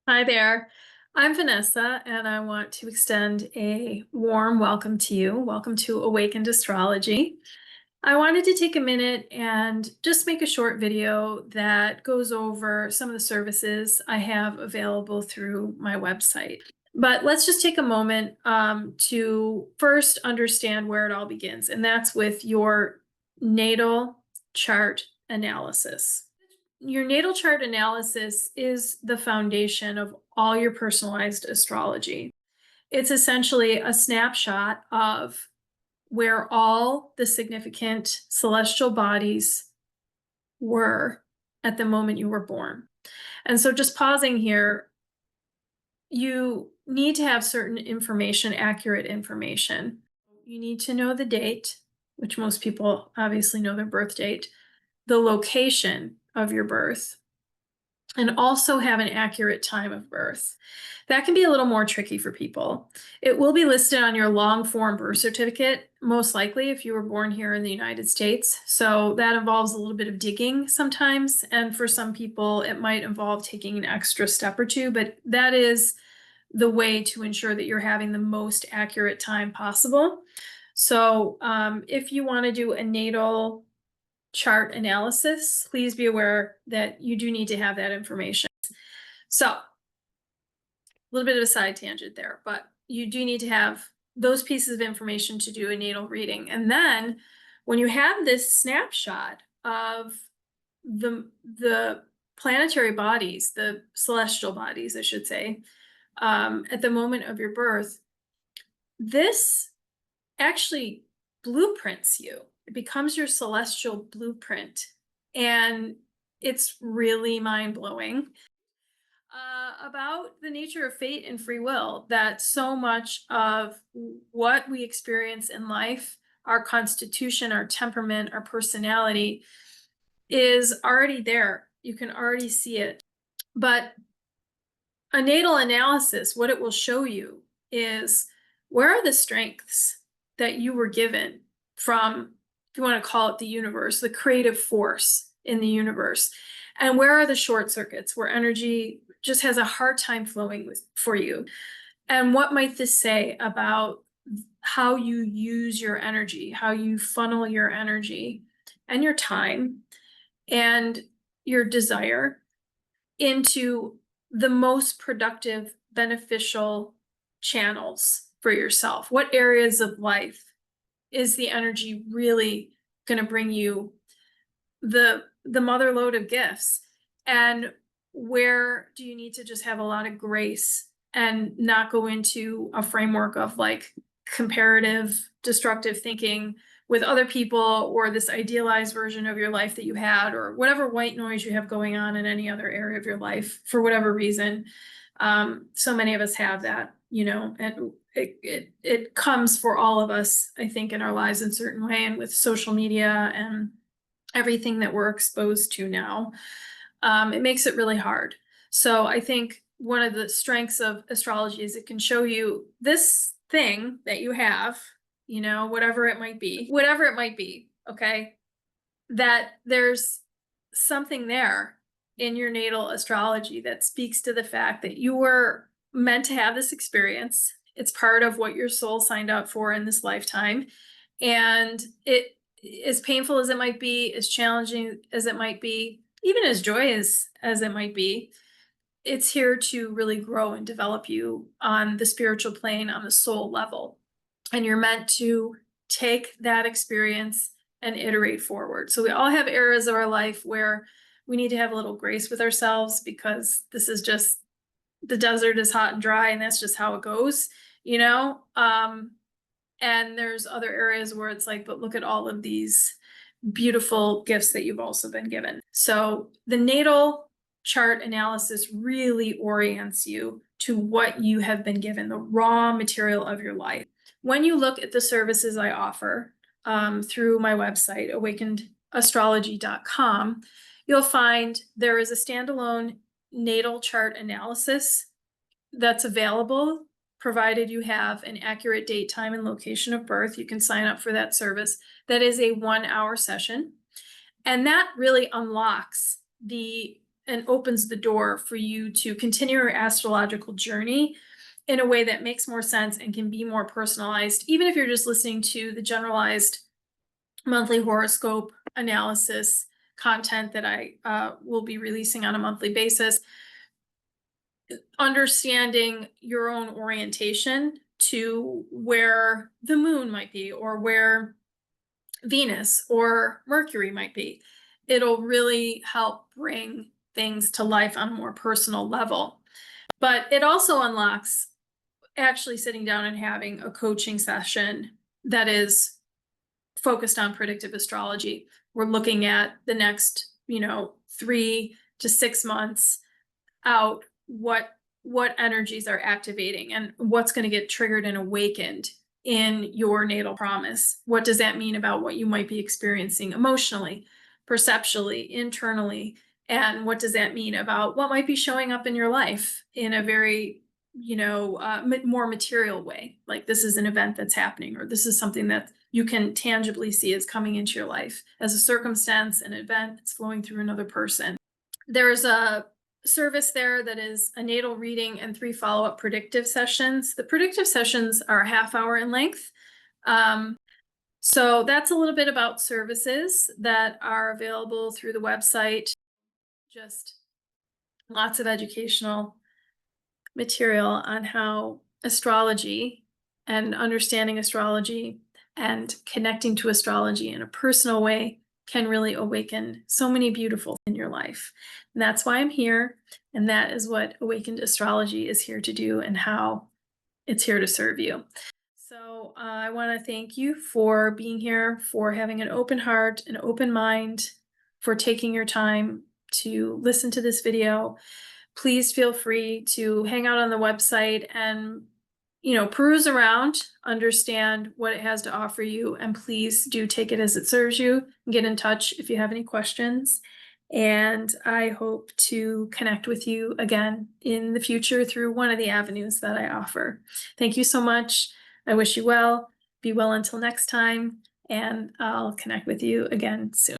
Hi there. I'm Vanessa, and I want to extend a warm welcome to you. Welcome to Awakened Astrology. I wanted to take a minute and just make a short video that goes over some of the services I have available through my website. But let's just take a moment to first understand where it all begins, and that's with your natal chart analysis. Your natal chart analysis is the foundation of all your personalized astrology. It's essentially a snapshot of where all the significant celestial bodies were at the moment you were born. And so, just pausing here, you need to have certain information, accurate information. You need to know the date, which most people obviously know their birth date, the location of your birth, and also have an accurate time of birth. That can be a little more tricky for people. It will be listed on your long form birth certificate, most likely if you were born here in the United States. So that involves a little bit of digging sometimes. And for some people, it might involve taking an extra step or two, but that is the way to ensure that you're having the most accurate time possible. So if you want to do a natal chart analysis, please be aware that you do need to have that information. So, a little bit of a side tangent there, but you do need to have those pieces of information to do a natal reading. And then when you have this snapshot of the planetary bodies, the celestial bodies, I should say, at the moment of your birth, this actually blueprints you. It becomes your celestial blueprint. And it's really mind blowing about the nature of fate and free will, that so much of what we experience in life, our constitution, our temperament, our personality, is already there. You can already see it. But a natal analysis, what it will show you is where are the strengths that you were given from, if you want to call it the universe, the creative force in the universe, and where are the short circuits where energy just has a hard time flowing for you. And what might this say about how you use your energy, how you funnel your energy and your time and your desire into the most productive, beneficial channels for yourself? What areas of life is the energy really going to bring you the mother load of gifts? And where do you need to just have a lot of grace and not go into a framework of like comparative, destructive thinking with other people, or this idealized version of your life that you had, or whatever white noise you have going on in any other area of your life for whatever reason. So many of us have that, and it comes for all of us, I think, in our lives in a certain way. And with social media and everything that we're exposed to now, it makes it really hard. So I think one of the strengths of astrology is it can show you this thing that you have, whatever it might be, okay, that there's something there in your natal astrology that speaks to the fact that you were meant to have this experience. It's part of what your soul signed up for in this lifetime. And it, as painful as it might be, as challenging as it might be, even as joyous as it might be, it's here to really grow and develop you on the spiritual plane, on the soul level. And you're meant to take that experience and iterate forward. So we all have eras of our life where we need to have a little grace with ourselves, because this is just, the desert is hot and dry, and that's just how it goes, and there's other areas where it's like, but look at all of these beautiful gifts that you've also been given. So the natal chart analysis really orients you to what you have been given, the raw material of your life. When you look at the services I offer through my website, awakenedastrology.com, you'll find there is a standalone natal chart analysis that's available, provided you have an accurate date, time, and location of birth. You can sign up for that service. That is a 1-hour session. And that really unlocks the and opens the door for you to continue your astrological journey in a way that makes more sense and can be more personalized, even if you're just listening to the generalized monthly horoscope analysis content that I will be releasing on a monthly basis. Understanding your own orientation to where the moon might be, or where Venus or Mercury might be. It'll really help bring things to life on a more personal level. But it also unlocks actually sitting down and having a coaching session that is focused on predictive astrology. We're looking at the next, 3 to 6 months out, what energies are activating and what's going to get triggered and awakened in your natal promise. What does that mean about what you might be experiencing emotionally, perceptually, internally? And what does that mean about what might be showing up in your life in a very, more material way? Like, this is an event that's happening, or this is something that you can tangibly see as coming into your life as a circumstance, an event that's flowing through another person. There's a service there that is a natal reading and 3 follow-up predictive sessions. The predictive sessions are a half hour in length. So that's a little bit about services that are available through the website. Just lots of educational material on how astrology and understanding astrology and connecting to astrology in a personal way can really awaken so many beautiful things in your life. And that's why I'm here. And that is what Awakened Astrology is here to do, and how it's here to serve you. So I want to thank you for being here, for having an open heart, an open mind, for taking your time to listen to this video. Please feel free to hang out on the website and peruse around, understand what it has to offer you, and please do take it as it serves you. Get in touch if you have any questions. And I hope to connect with you again in the future through one of the avenues that I offer. Thank you so much. I wish you well. Be well until next time, and I'll connect with you again soon.